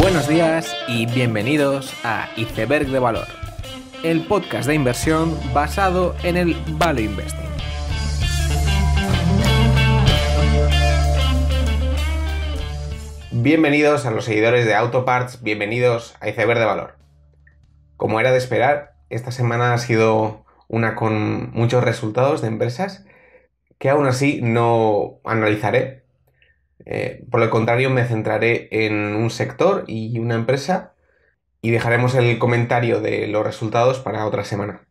Buenos días y bienvenidos a Iceberg de Valor, el podcast de inversión basado en el Value Investing. Bienvenidos a los seguidores de Autoparts, bienvenidos a Iceberg de Valor. Como era de esperar, esta semana ha sido una con muchos resultados de empresas que aún así no analizaré. Por el contrario, me centraré en un sector y una empresa y dejaremos el comentario de los resultados para otra semana.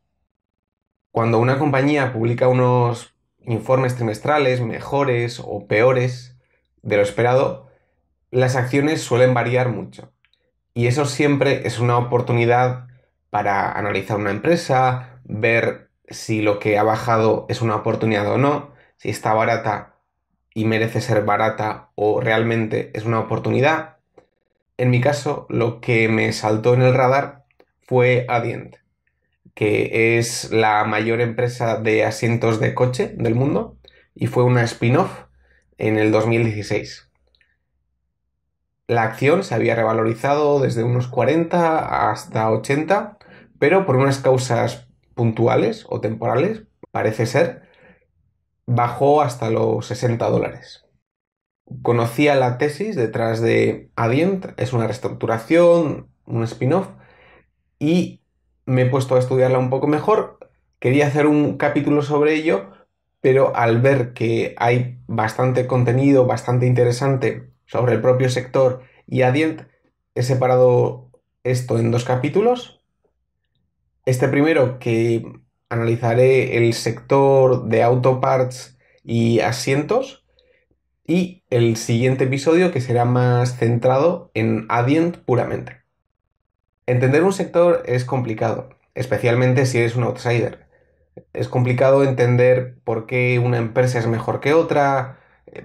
Cuando una compañía publica unos informes trimestrales mejores o peores de lo esperado, las acciones suelen variar mucho. Y eso siempre es una oportunidad para analizar una empresa, ver si lo que ha bajado es una oportunidad o no, si está barata y merece ser barata o realmente es una oportunidad. En mi caso, lo que me saltó en el radar fue Adient, que es la mayor empresa de asientos de coche del mundo y fue una spin-off en el 2016. La acción se había revalorizado desde unos 40 hasta 80, pero por unas causas puntuales o temporales, parece ser, bajó hasta los $60. Conocía la tesis detrás de Adient, es una reestructuración, un spin-off, y me he puesto a estudiarla un poco mejor. Quería hacer un capítulo sobre ello, pero al ver que hay bastante contenido, bastante interesante sobre el propio sector y Adient, he separado esto en dos capítulos. Este primero, que analizaré el sector de autoparts y asientos, y el siguiente episodio que será más centrado en Adient puramente. Entender un sector es complicado, especialmente si eres un outsider. Es complicado entender por qué una empresa es mejor que otra,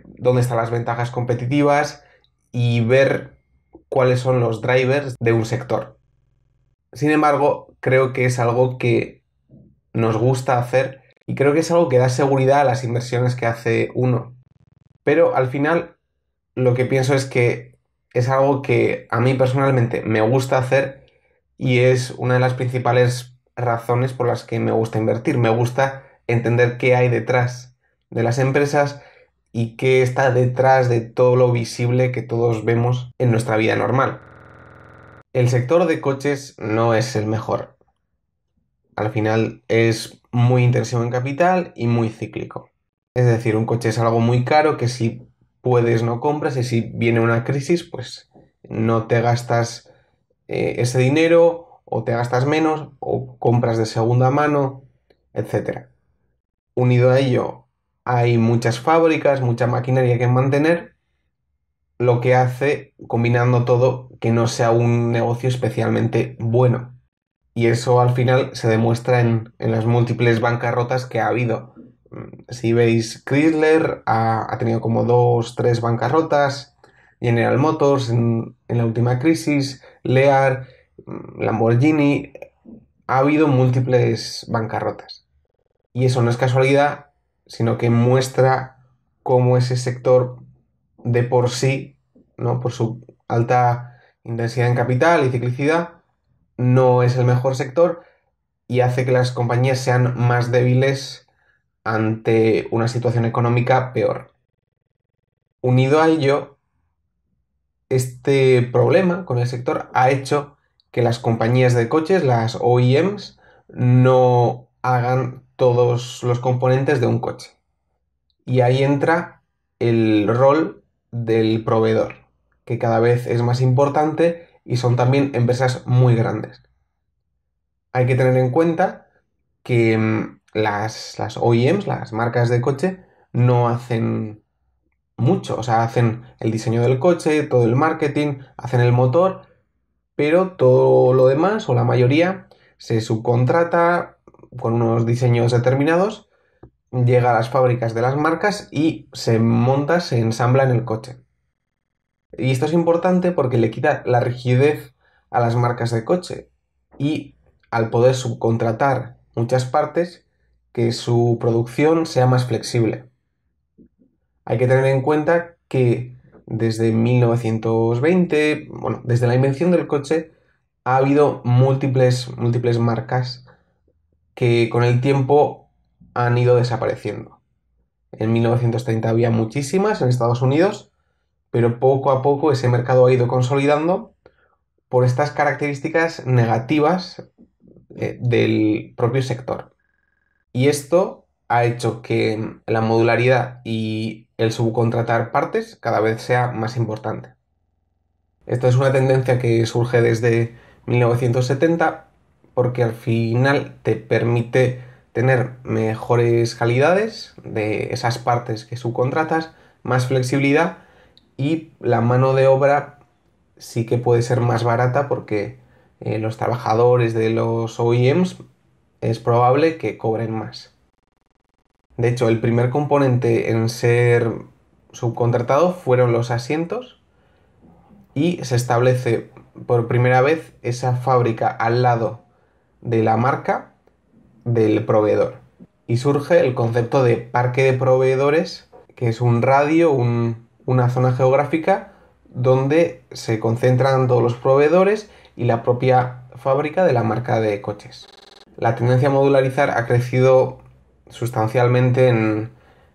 dónde están las ventajas competitivas y ver cuáles son los drivers de un sector. Sin embargo, creo que es algo que nos gusta hacer y creo que es algo que da seguridad a las inversiones que hace uno. Pero al final lo que pienso es que es algo que a mí personalmente me gusta hacer y es una de las principales razones por las que me gusta invertir. Me gusta entender qué hay detrás de las empresas y qué está detrás de todo lo visible que todos vemos en nuestra vida normal. El sector de coches no es el mejor. Al final es muy intensivo en capital y muy cíclico. Es decir, un coche es algo muy caro que si puedes no compras y si viene una crisis, pues no te gastas ese dinero o te gastas menos o compras de segunda mano, etc. Unido a ello, hay muchas fábricas, mucha maquinaria que mantener, lo que hace, combinando todo, que no sea un negocio especialmente bueno. Y eso al final se demuestra en las múltiples bancarrotas que ha habido. Si veis, Chrysler ha tenido como 2, 3 bancarrotas, General Motors en la última crisis, Lear, Lamborghini, ha habido múltiples bancarrotas. Y eso no es casualidad, sino que muestra cómo ese sector de por sí, ¿no?, por su alta intensidad en capital y ciclicidad, no es el mejor sector y hace que las compañías sean más débiles ante una situación económica peor. Unido a ello, este problema con el sector ha hecho que las compañías de coches, las OEMs, no hagan todos los componentes de un coche. Y ahí entra el rol del proveedor, que cada vez es más importante y son también empresas muy grandes. Hay que tener en cuenta que las OEMs, las marcas de coche, no hacen mucho. O sea, hacen el diseño del coche, todo el marketing, hacen el motor, pero todo lo demás, o la mayoría, se subcontrata con unos diseños determinados, llega a las fábricas de las marcas y se monta, se ensambla en el coche. Y esto es importante porque le quita la rigidez a las marcas de coche y al poder subcontratar muchas partes, que su producción sea más flexible. Hay que tener en cuenta que desde 1920, bueno, desde la invención del coche, ha habido múltiples marcas que con el tiempo han ido desapareciendo. En 1930 había muchísimas en Estados Unidos, pero poco a poco ese mercado ha ido consolidando por estas características negativas del propio sector. Y esto ha hecho que la modularidad y el subcontratar partes cada vez sea más importante. Esto es una tendencia que surge desde 1970 porque al final te permite tener mejores calidades de esas partes que subcontratas, más flexibilidad y la mano de obra sí que puede ser más barata porque los trabajadores de los OEMs es probable que cobren más. De hecho, el primer componente en ser subcontratado fueron los asientos y se establece por primera vez esa fábrica al lado de la marca del proveedor. Y surge el concepto de parque de proveedores, que es un radio, una zona geográfica donde se concentran todos los proveedores y la propia fábrica de la marca de coches. La tendencia a modularizar ha crecido sustancialmente en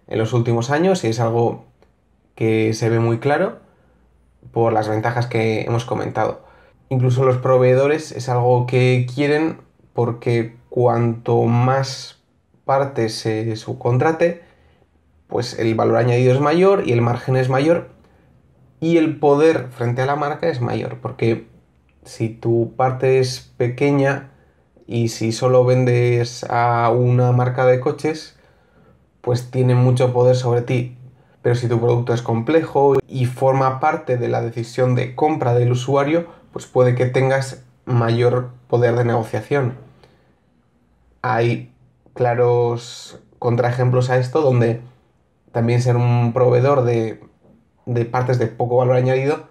los últimos años y es algo que se ve muy claro por las ventajas que hemos comentado. Incluso los proveedores es algo que quieren porque cuanto más partes se subcontrate, pues el valor añadido es mayor y el margen es mayor y el poder frente a la marca es mayor, porque si tu parte es pequeña y si solo vendes a una marca de coches, pues tiene mucho poder sobre ti. Pero si tu producto es complejo y forma parte de la decisión de compra del usuario, pues puede que tengas mayor poder de negociación. Hay claros contraejemplos a esto donde también ser un proveedor de partes de poco valor añadido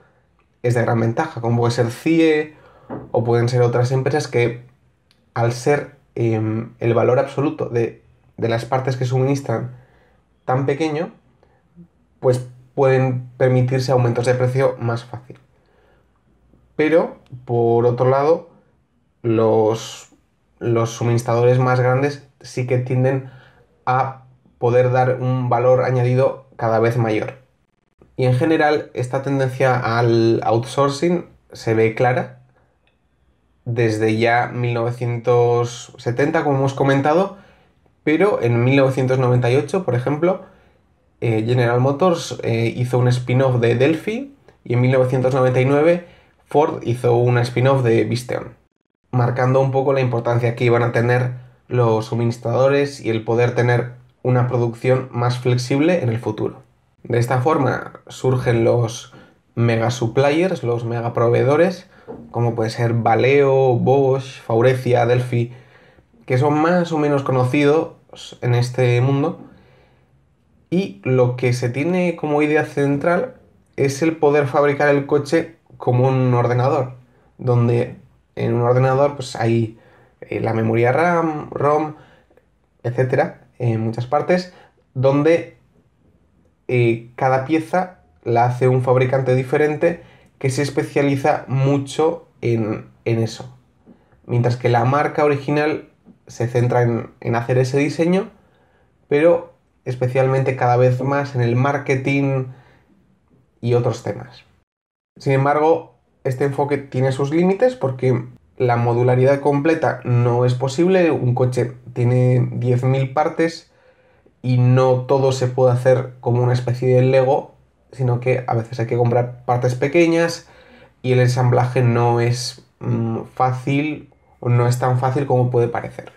es de gran ventaja, como puede ser CIE o pueden ser otras empresas que al ser el valor absoluto de las partes que suministran tan pequeño, pues pueden permitirse aumentos de precio más fácil. Pero, por otro lado, los, los suministradores más grandes sí que tienden a poder dar un valor añadido cada vez mayor. Y en general, esta tendencia al outsourcing se ve clara desde ya 1970, como hemos comentado, pero en 1998, por ejemplo, General Motors hizo un spin-off de Delphi y en 1999 Ford hizo una spin-off de Visteon, marcando un poco la importancia que iban a tener los suministradores y el poder tener una producción más flexible en el futuro. De esta forma surgen los mega suppliers, los mega proveedores, como puede ser Valeo, Bosch, Faurecia, Delphi, que son más o menos conocidos en este mundo. Y lo que se tiene como idea central es el poder fabricar el coche como un ordenador, donde en un ordenador pues hay la memoria RAM, ROM, etcétera, en muchas partes, donde cada pieza la hace un fabricante diferente que se especializa mucho en eso. Mientras que la marca original se centra en hacer ese diseño, pero especialmente cada vez más en el marketing y otros temas. Sin embargo, este enfoque tiene sus límites porque la modularidad completa no es posible. Un coche tiene 10.000 partes y no todo se puede hacer como una especie de Lego, sino que a veces hay que comprar partes pequeñas y el ensamblaje no es fácil o no es tan fácil como puede parecer.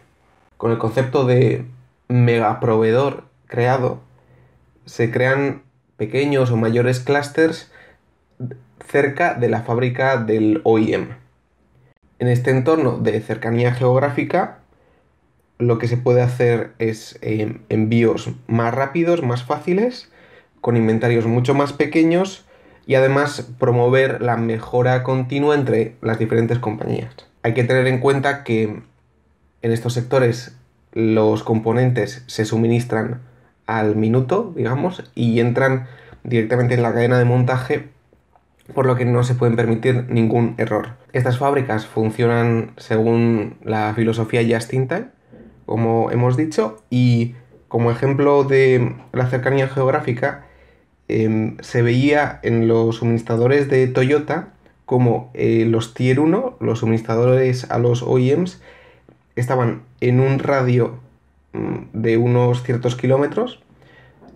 Con el concepto de megaproveedor creado, se crean pequeños o mayores clústeres cerca de la fábrica del OEM. En este entorno de cercanía geográfica, lo que se puede hacer es envíos más rápidos, más fáciles, con inventarios mucho más pequeños y además promover la mejora continua entre las diferentes compañías. Hay que tener en cuenta que en estos sectores los componentes se suministran al minuto, digamos, y entran directamente en la cadena de montaje, por lo que no se pueden permitir ningún error. Estas fábricas funcionan según la filosofía Just in Time, como hemos dicho, y como ejemplo de la cercanía geográfica, se veía en los suministradores de Toyota como los Tier 1, los suministradores a los OEMs, estaban en un radio de unos ciertos kilómetros,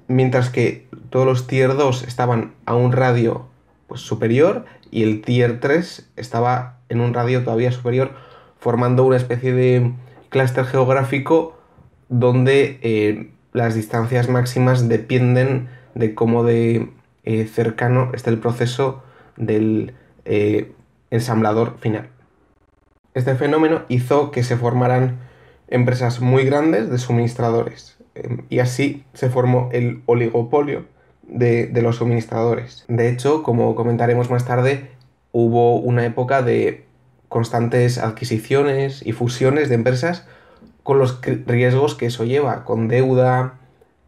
mientras que todos los Tier 2 estaban a un radio pues, superior y el Tier 3 estaba en un radio todavía superior, formando una especie de clúster geográfico donde las distancias máximas dependen de cómo de cercano está el proceso del ensamblador final. Este fenómeno hizo que se formaran empresas muy grandes de suministradores y así se formó el oligopolio de los suministradores. De hecho, como comentaremos más tarde, hubo una época de constantes adquisiciones y fusiones de empresas con los riesgos que eso lleva, con deuda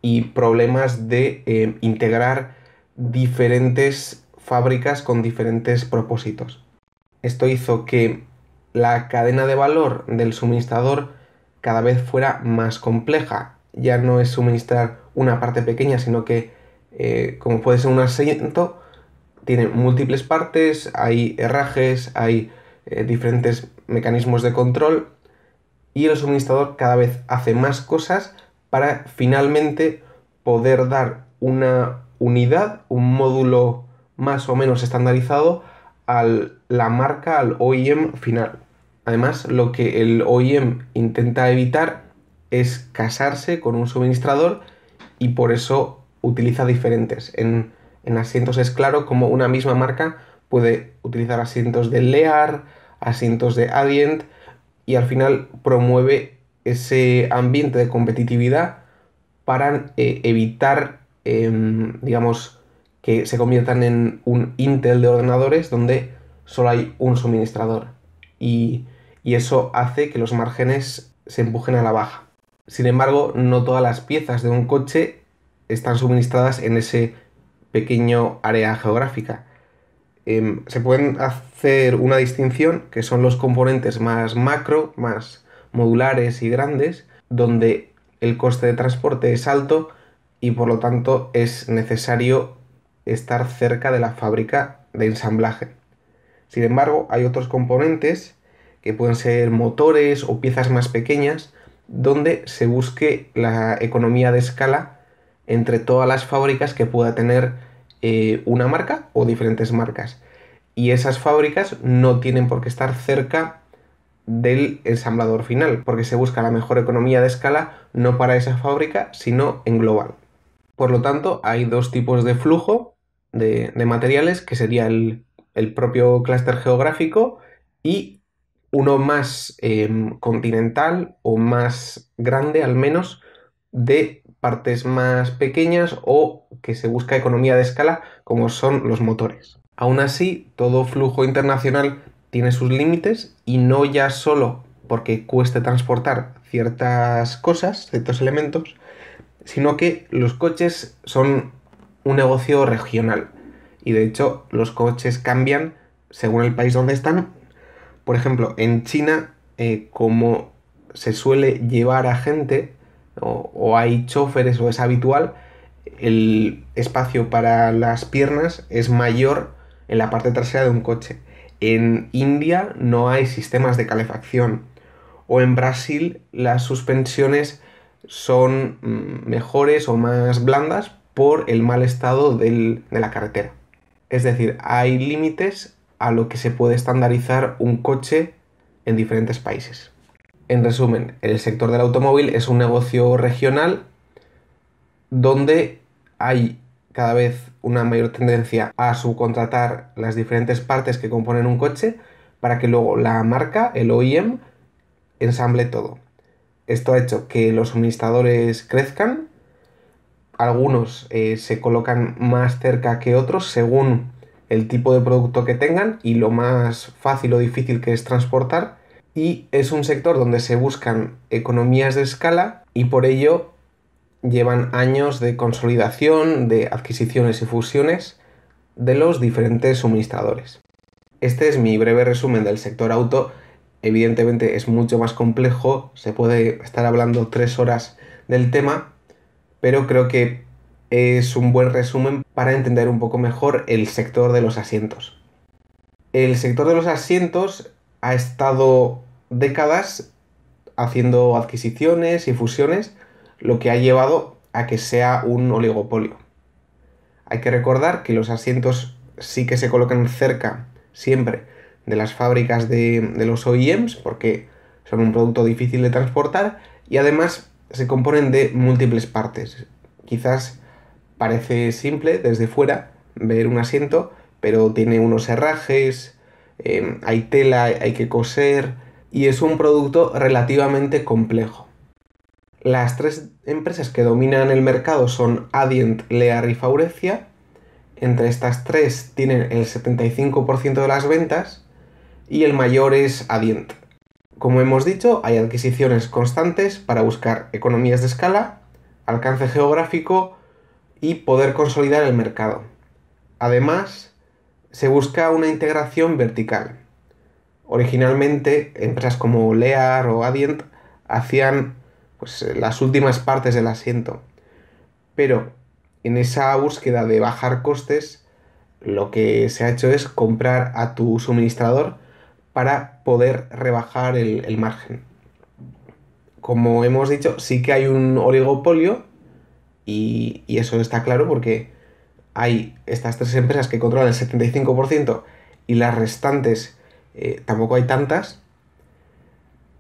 y problemas de integrar diferentes fábricas con diferentes propósitos. Esto hizo que la cadena de valor del suministrador cada vez fuera más compleja. Ya no es suministrar una parte pequeña, sino que, como puede ser un asiento, tiene múltiples partes, hay herrajes, hay diferentes mecanismos de control y el suministrador cada vez hace más cosas para finalmente poder dar una unidad, un módulo más o menos estandarizado a la marca, al OEM final. Además, lo que el OEM intenta evitar es casarse con un suministrador y por eso utiliza diferentes. En asientos es claro como una misma marca puede utilizar asientos de Lear, asientos de Adient y al final promueve ese ambiente de competitividad para evitar, digamos, que se conviertan en un Intel de ordenadores donde solo hay un suministrador. Y eso hace que los márgenes se empujen a la baja. Sin embargo, no todas las piezas de un coche están suministradas en ese pequeño área geográfica. Se pueden hacer una distinción que son los componentes más macro, más modulares y grandes, donde el coste de transporte es alto y por lo tanto es necesario estar cerca de la fábrica de ensamblaje. Sin embargo, hay otros componentes que pueden ser motores o piezas más pequeñas, donde se busque la economía de escala entre todas las fábricas que pueda tener una marca o diferentes marcas. Y esas fábricas no tienen por qué estar cerca del ensamblador final, porque se busca la mejor economía de escala no para esa fábrica, sino en global. Por lo tanto, hay dos tipos de flujo de materiales, que sería el propio clúster geográfico y uno más continental o más grande al menos de partes más pequeñas o que se busca economía de escala como son los motores. Aún así, todo flujo internacional tiene sus límites y no ya solo porque cueste transportar ciertas cosas, ciertos elementos, sino que los coches son un negocio regional y de hecho los coches cambian según el país donde están. Por ejemplo, en China, como se suele llevar a gente o hay choferes o es habitual, el espacio para las piernas es mayor en la parte trasera de un coche. En India no hay sistemas de calefacción o en Brasil las suspensiones son mejores o más blandas por el mal estado de la carretera. Es decir, hay límites a lo que se puede estandarizar un coche en diferentes países. En resumen, el sector del automóvil es un negocio regional donde hay cada vez una mayor tendencia a subcontratar las diferentes partes que componen un coche para que luego la marca, el OEM, ensamble todo. Esto ha hecho que los suministradores crezcan, algunos se colocan más cerca que otros según el tipo de producto que tengan y lo más fácil o difícil que es transportar, y es un sector donde se buscan economías de escala y por ello llevan años de consolidación, de adquisiciones y fusiones de los diferentes suministradores. Este es mi breve resumen del sector auto. Evidentemente es mucho más complejo, se puede estar hablando 3 horas del tema, pero creo que es un buen resumen para entender un poco mejor el sector de los asientos. El sector de los asientos ha estado décadas haciendo adquisiciones y fusiones, lo que ha llevado a que sea un oligopolio. Hay que recordar que los asientos sí que se colocan cerca siempre de las fábricas de los OEMs porque son un producto difícil de transportar y además se componen de múltiples partes. Quizás parece simple desde fuera ver un asiento, pero tiene unos herrajes, hay tela, hay que coser y es un producto relativamente complejo. Las 3 empresas que dominan el mercado son Adient, Lear y Faurecia. Entre estas 3 tienen el 75% de las ventas y el mayor es Adient. Como hemos dicho, hay adquisiciones constantes para buscar economías de escala, alcance geográfico y poder consolidar el mercado. Además, se busca una integración vertical. Originalmente, empresas como Lear o Adient hacían las últimas partes del asiento, pero en esa búsqueda de bajar costes, lo que se ha hecho es comprar a tu suministrador para poder rebajar el margen. Como hemos dicho, sí que hay un oligopolio y eso está claro porque hay estas 3 empresas que controlan el 75% y las restantes tampoco hay tantas,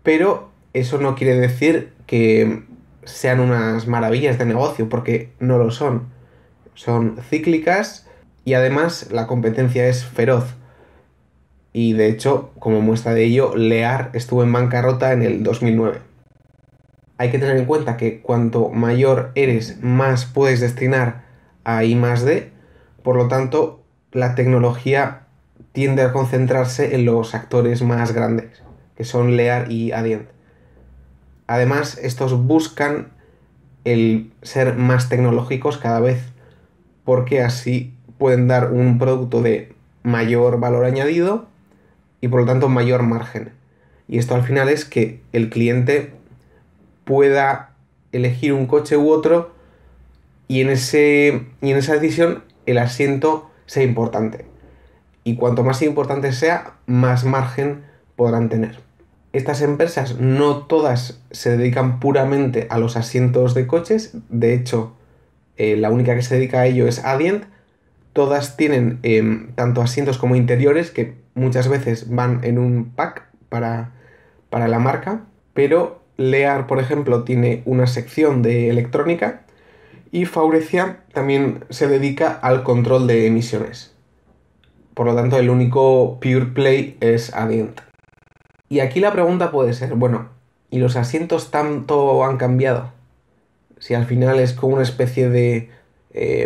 pero eso no quiere decir que sean unas maravillas de negocio, porque no lo son. Son cíclicas y además la competencia es feroz. Y de hecho, como muestra de ello, Lear estuvo en bancarrota en el 2009. Hay que tener en cuenta que cuanto mayor eres, más puedes destinar a I+D, por lo tanto, la tecnología tiende a concentrarse en los actores más grandes, que son Lear y Adient. Además, estos buscan el ser más tecnológicos cada vez, porque así pueden dar un producto de mayor valor añadido y por lo tanto mayor margen. Y esto al final es que el cliente pueda elegir un coche u otro y en esa decisión el asiento sea importante. Y cuanto más importante sea, más margen podrán tener. Estas empresas no todas se dedican puramente a los asientos de coches, de hecho, la única que se dedica a ello es Adient. Todas tienen tanto asientos como interiores que muchas veces van en un pack para la marca, pero Lear, por ejemplo, tiene una sección de electrónica y Faurecia también se dedica al control de emisiones. Por lo tanto, el único pure play es Adient. Y aquí la pregunta puede ser, bueno, ¿y los asientos tanto han cambiado? Si al final es como una especie de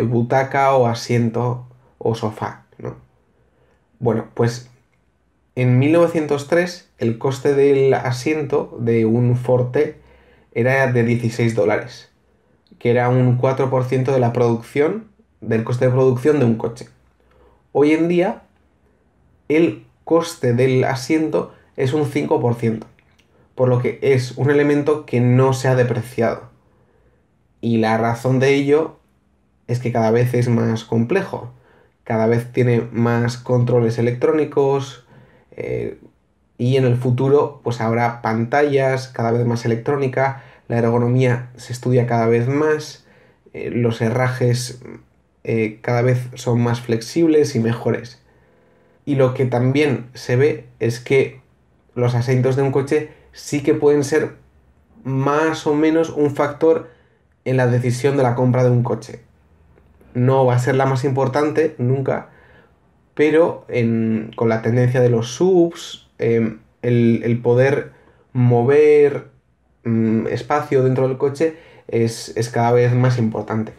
butaca o asiento o sofá, ¿no? Bueno, pues en 1903 el coste del asiento de un Forte era de $16, que era un 4% de la producción, del coste de producción de un coche. Hoy en día el coste del asiento es un 5%, por lo que es un elemento que no se ha depreciado. Y la razón de ello es que cada vez es más complejo, cada vez tiene más controles electrónicos y en el futuro pues habrá pantallas cada vez más electrónica, la ergonomía se estudia cada vez más, los herrajes cada vez son más flexibles y mejores. Y lo que también se ve es que los asientos de un coche sí que pueden ser más o menos un factor en la decisión de la compra de un coche. No va a ser la más importante nunca, pero con la tendencia de los SUVs, el poder mover espacio dentro del coche es cada vez más importante.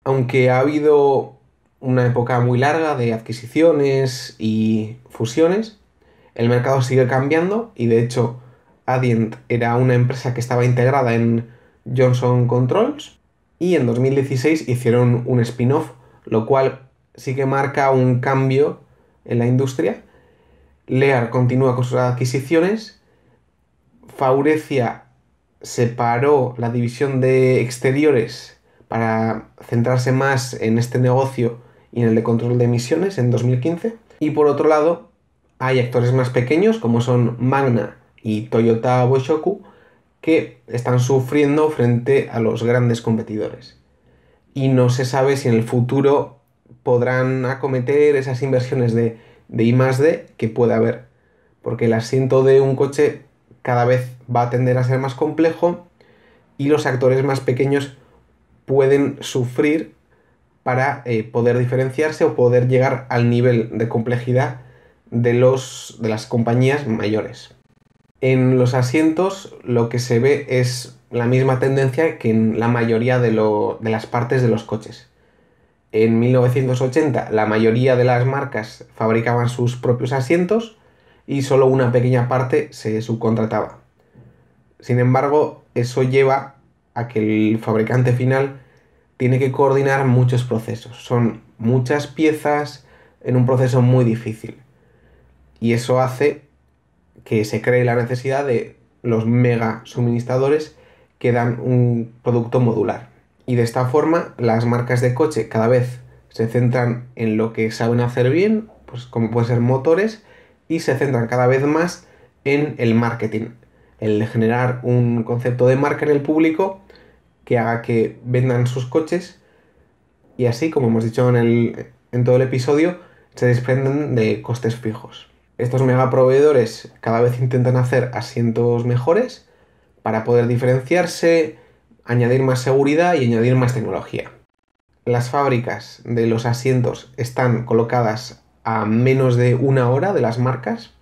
Aunque ha habido una época muy larga de adquisiciones y fusiones, el mercado sigue cambiando y de hecho Adient era una empresa que estaba integrada en Johnson Controls y en 2016 hicieron un spin-off, lo cual sí que marca un cambio en la industria. Lear continúa con sus adquisiciones, Faurecia separó la división de exteriores para centrarse más en este negocio y en el de control de emisiones en 2015. Y por otro lado, hay actores más pequeños como son Magna y Toyota Boshoku que están sufriendo frente a los grandes competidores. Y no se sabe si en el futuro podrán acometer esas inversiones de I+D que puede haber. Porque el asiento de un coche cada vez va a tender a ser más complejo y los actores más pequeños pueden sufrir para poder diferenciarse o poder llegar al nivel de complejidad de las compañías mayores. En los asientos lo que se ve es la misma tendencia que en la mayoría de las partes de los coches. En 1980 la mayoría de las marcas fabricaban sus propios asientos y solo una pequeña parte se subcontrataba. Sin embargo, eso lleva a que el fabricante final tiene que coordinar muchos procesos. Son muchas piezas en un proceso muy difícil. Y eso hace que se cree la necesidad de los mega suministradores que dan un producto modular. Y de esta forma, las marcas de coche cada vez se centran en lo que saben hacer bien, pues como pueden ser motores, y se centran cada vez más en el marketing, el generar un concepto de marca en el público que haga que vendan sus coches y así, como hemos dicho en todo el episodio, se desprenden de costes fijos. Estos megaproveedores cada vez intentan hacer asientos mejores para poder diferenciarse, añadir más seguridad y añadir más tecnología. Las fábricas de los asientos están colocadas a menos de una hora de las marcas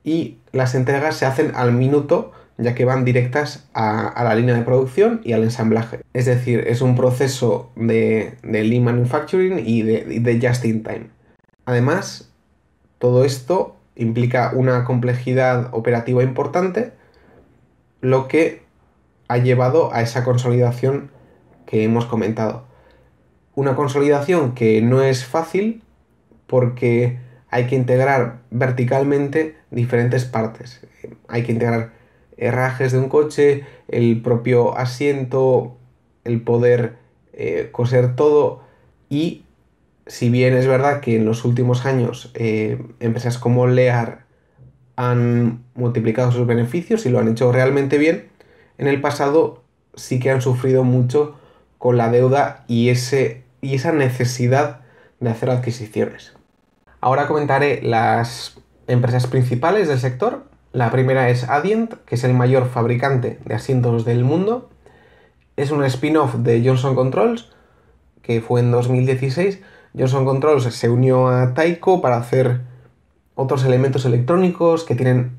y las entregas se hacen al minuto, ya que van directas a la línea de producción y al ensamblaje. Es decir, es un proceso de lean manufacturing y de just in time. Además, todo esto implica una complejidad operativa importante, lo que ha llevado a esa consolidación que hemos comentado. Una consolidación que no es fácil porque hay que integrar verticalmente diferentes partes. Hay que integrar herrajes de un coche, el propio asiento, el poder coser todo. Y si bien es verdad que en los últimos años empresas como Lear han multiplicado sus beneficios y lo han hecho realmente bien, en el pasado sí que han sufrido mucho con la deuda y esa necesidad de hacer adquisiciones. Ahora comentaré las empresas principales del sector. La primera es Adient, que es el mayor fabricante de asientos del mundo. Es un spin-off de Johnson Controls, que fue en 2016. Johnson Controls se unió a Tyco para hacer otros elementos electrónicos que tienen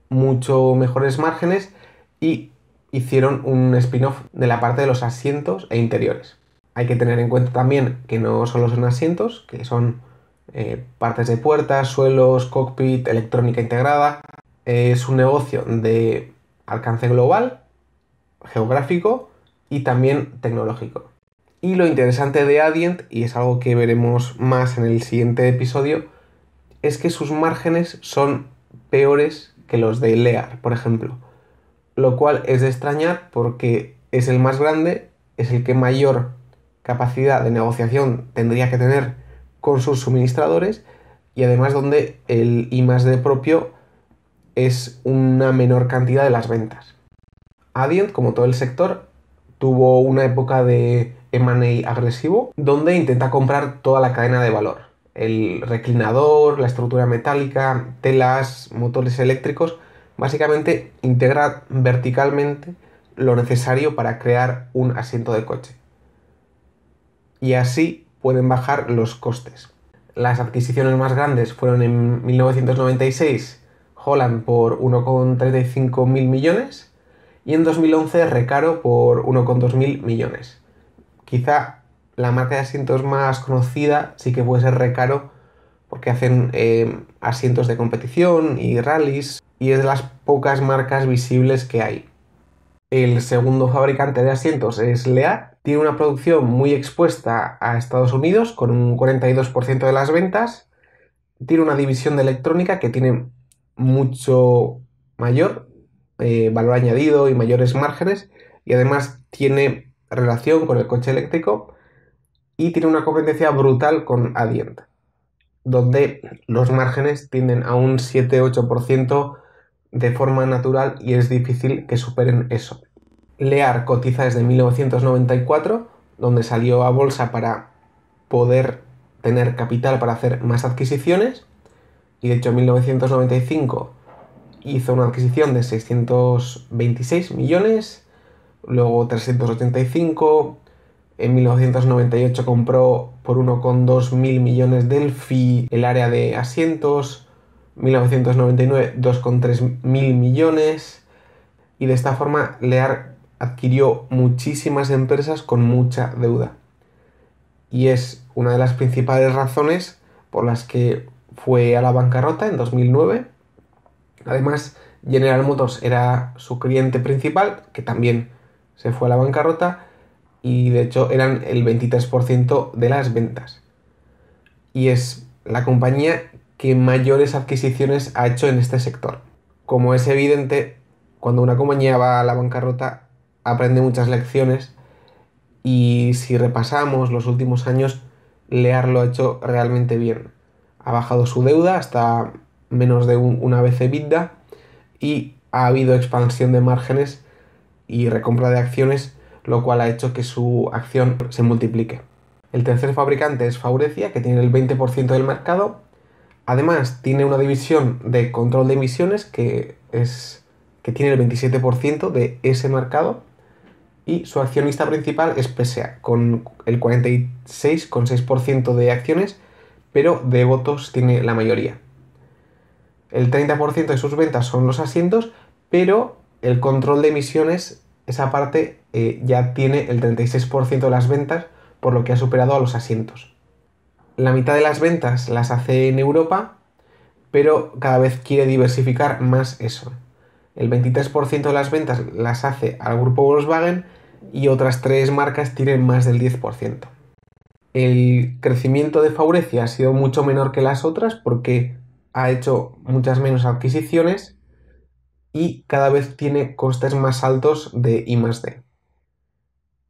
mucho mejores márgenes y hicieron un spin-off de la parte de los asientos e interiores. Hay que tener en cuenta también que no solo son asientos, que son partes de puertas, suelos, cockpit, electrónica integrada. Es un negocio de alcance global, geográfico y también tecnológico. Y lo interesante de Adient, y es algo que veremos más en el siguiente episodio, es que sus márgenes son peores que los de Lear, por ejemplo. Lo cual es de extrañar porque es el más grande, es el que mayor capacidad de negociación tendría que tener con sus suministradores y además donde el I+D propio es una menor cantidad de las ventas. Adient, como todo el sector, tuvo una época de M&A agresivo donde intenta comprar toda la cadena de valor. El reclinador, la estructura metálica, telas, motores eléctricos, básicamente integra verticalmente lo necesario para crear un asiento de coche. Y así pueden bajar los costes. Las adquisiciones más grandes fueron en 1996 Holland por 1,35 mil millones y en 2011 Recaro por 1,2 mil millones. Quizá la marca de asientos más conocida sí que puede ser Recaro porque hacen asientos de competición y rallies y es de las pocas marcas visibles que hay. El segundo fabricante de asientos es Lear, Tiene una producción muy expuesta a Estados Unidos, con un 42% de las ventas. Tiene una división de electrónica que tiene mucho mayor valor añadido y mayores márgenes, y además tiene relación con el coche eléctrico y tiene una competencia brutal con Adient, donde los márgenes tienden a un 7-8% de forma natural y es difícil que superen eso. Lear cotiza desde 1994, donde salió a bolsa para poder tener capital para hacer más adquisiciones, y de hecho en 1995 hizo una adquisición de 626 millones, luego 385, en 1998 compró por 1,2 mil millones Delphi el área de asientos, 1999 2,3 mil millones, y de esta forma Lear adquirió muchísimas empresas con mucha deuda. Y es una de las principales razones por las que fue a la bancarrota en 2009. Además, General Motors era su cliente principal, que también se fue a la bancarrota, y de hecho eran el 23% de las ventas. Y es la compañía que mayores adquisiciones ha hecho en este sector. Como es evidente, cuando una compañía va a la bancarrota, aprende muchas lecciones, y si repasamos los últimos años, Lear lo ha hecho realmente bien. Ha bajado su deuda hasta menos de una vez EBITDA, y ha habido expansión de márgenes y recompra de acciones, lo cual ha hecho que su acción se multiplique. El tercer fabricante es Faurecia, que tiene el 20% del mercado. Además, tiene una división de control de emisiones que tiene el 27% de ese mercado, y su accionista principal es PSA, con el 46,6% de acciones, pero de votos tiene la mayoría. El 30% de sus ventas son los asientos, pero el control de emisiones, esa parte ya tiene el 36% de las ventas, por lo que ha superado a los asientos. La mitad de las ventas las hace en Europa, pero cada vez quiere diversificar más eso. El 23% de las ventas las hace al grupo Volkswagen, y otras 3 marcas tienen más del 10%. El crecimiento de Faurecia ha sido mucho menor que las otras porque ha hecho muchas menos adquisiciones y cada vez tiene costes más altos de I+D.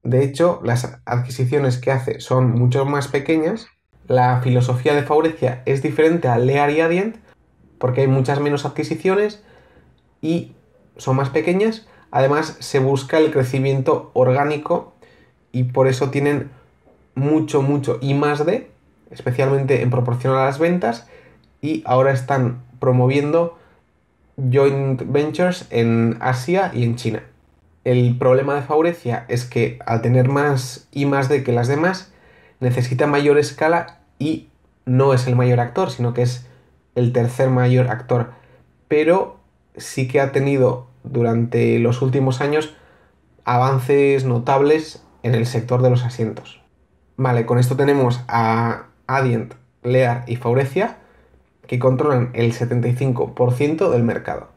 De hecho, las adquisiciones que hace son mucho más pequeñas. La filosofía de Faurecia es diferente a Lear y Adient porque hay muchas menos adquisiciones y son más pequeñas. Además, se busca el crecimiento orgánico y por eso tienen mucho I+D, especialmente en proporción a las ventas, y ahora están promoviendo joint ventures en Asia y en China. El problema de Faurecia es que al tener más I+D que las demás, necesita mayor escala y no es el mayor actor, sino que es el tercer mayor actor. Pero sí que ha tenido durante los últimos años avances notables en el sector de los asientos. Vale, con esto tenemos a Adient, Lear y Faurecia, que controlan el 75% del mercado.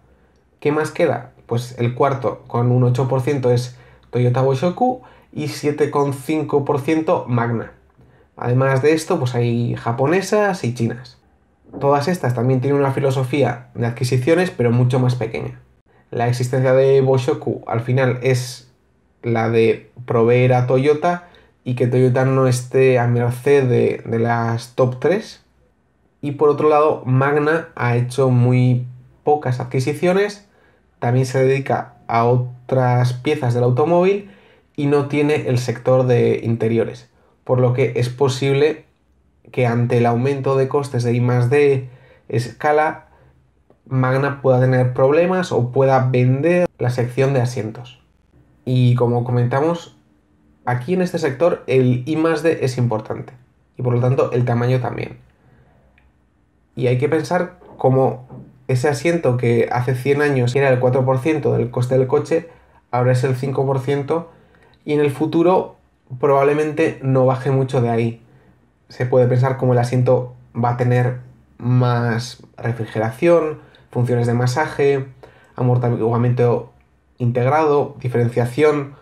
¿Qué más queda? Pues el cuarto, con un 8%, es Toyota Boshoku y 7,5% Magna. Además de esto, pues hay japonesas y chinas. Todas estas también tienen una filosofía de adquisiciones, pero mucho más pequeña. La existencia de Boshoku al final es la de proveer a Toyota y que Toyota no esté a merced de las top 3. Y por otro lado, Magna ha hecho muy pocas adquisiciones, también se dedica a otras piezas del automóvil y no tiene el sector de interiores, por lo que es posible que ante el aumento de costes de I+D escala, Magna pueda tener problemas o pueda vender la sección de asientos. Y como comentamos, aquí en este sector el I+D es importante y por lo tanto el tamaño también. Y hay que pensar cómo ese asiento que hace 100 años era el 4% del coste del coche, ahora es el 5% y en el futuro probablemente no baje mucho de ahí. Se puede pensar cómo el asiento va a tener más refrigeración, funciones de masaje, amortiguamiento integrado, diferenciación,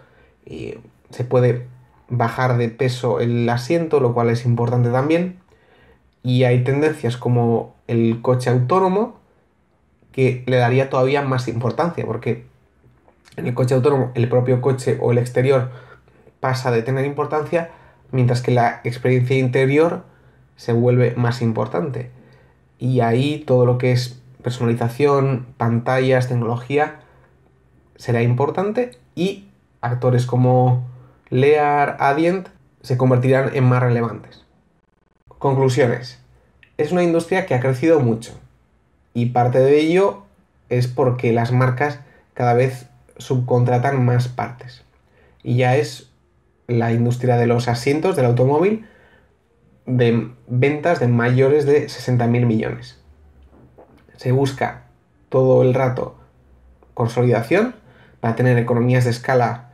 y se puede bajar de peso el asiento, lo cual es importante también. Y hay tendencias como el coche autónomo que le daría todavía más importancia, porque en el coche autónomo el propio coche o el exterior pasa de tener importancia, mientras que la experiencia interior se vuelve más importante. Y ahí todo lo que es personalización, pantallas, tecnología será importante y actores como Lear, Adient se convertirán en más relevantes. Conclusiones. Es una industria que ha crecido mucho y parte de ello es porque las marcas cada vez subcontratan más partes. Y ya es la industria de los asientos del automóvil de ventas de mayores de 60.000 millones. Se busca todo el rato consolidación para tener economías de escala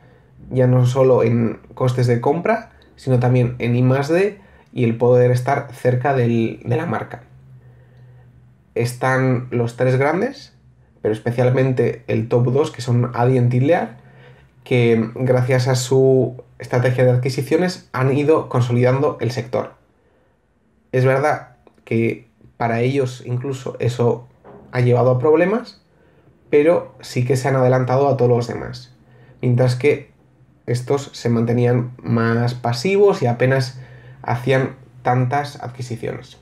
ya no solo en costes de compra, sino también en I+D y el poder estar cerca de la marca. Están los tres grandes, pero especialmente el top 2, que son Adient y Lear, que gracias a su estrategia de adquisiciones han ido consolidando el sector. Es verdad que para ellos incluso eso ha llevado a problemas, pero sí que se han adelantado a todos los demás. Mientras que estos se mantenían más pasivos y apenas hacían tantas adquisiciones.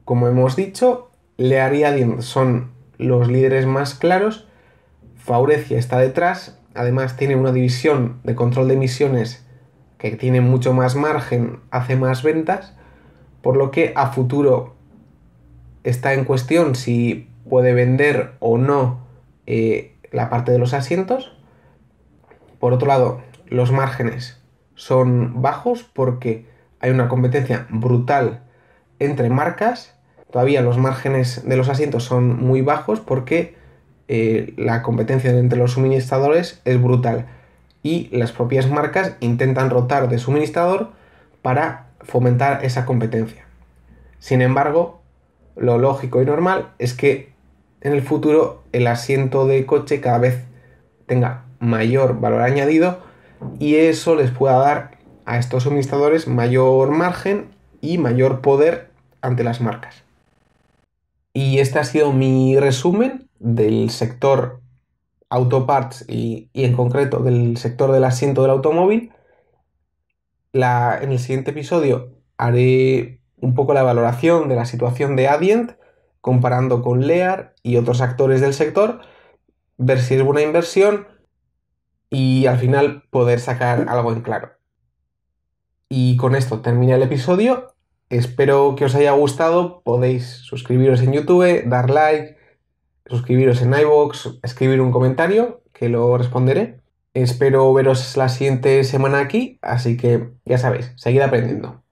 Como hemos dicho, Lear y Adient son los líderes más claros. Faurecia está detrás, además tiene una división de control de emisiones que tiene mucho más margen, hace más ventas, por lo que a futuro está en cuestión si puede vender o no la parte de los asientos. Por otro lado, los márgenes son bajos porque hay una competencia brutal entre marcas. Todavía los márgenes de los asientos son muy bajos porque la competencia entre los suministradores es brutal y las propias marcas intentan rotar de suministrador para fomentar esa competencia. Sin embargo, lo lógico y normal es que en el futuro el asiento de coche cada vez tenga mayor valor añadido y eso les pueda dar a estos suministradores mayor margen y mayor poder ante las marcas. Y este ha sido mi resumen del sector autoparts y en concreto del sector del asiento del automóvil. En el siguiente episodio haré un poco la valoración de la situación de Adient comparando con Lear y otros actores del sector, ver si es buena inversión y al final poder sacar algo en claro. Y con esto termina el episodio. Espero que os haya gustado. Podéis suscribiros en YouTube, dar like, suscribiros en iVoox, escribir un comentario que lo responderé. Espero veros la siguiente semana aquí, así que ya sabéis, seguid aprendiendo.